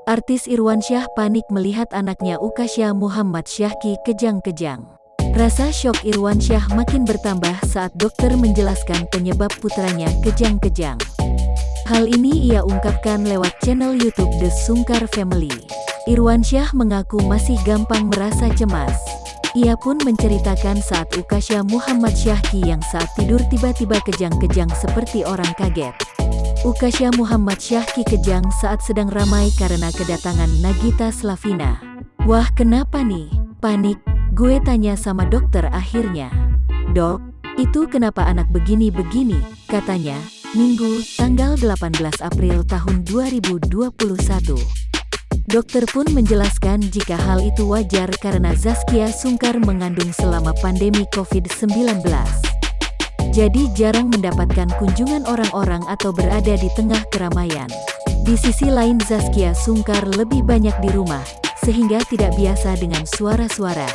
Artis Irwansyah panik melihat anaknya Ukasha Muhammad Syahki kejang-kejang. Rasa syok Irwansyah makin bertambah saat dokter menjelaskan penyebab putranya kejang-kejang. Hal ini ia ungkapkan lewat channel YouTube The Sungkar Family. Irwansyah mengaku masih gampang merasa cemas. Ia pun menceritakan saat Ukasha Muhammad Syahki yang saat tidur tiba-tiba kejang-kejang seperti orang kaget. Ukasha Muhammad Syahki kejang saat sedang ramai karena kedatangan Nagita Slavina. "Wah, kenapa nih? Panik?" gue tanya sama dokter akhirnya. "Dok, itu kenapa anak begini-begini?" katanya, Minggu, tanggal 18 April tahun 2021. Dokter pun menjelaskan jika hal itu wajar karena Zaskia Sungkar mengandung selama pandemi COVID-19. Jadi jarang mendapatkan kunjungan orang-orang atau berada di tengah keramaian. Di sisi lain Zaskia Sungkar lebih banyak di rumah, sehingga tidak biasa dengan suara-suara.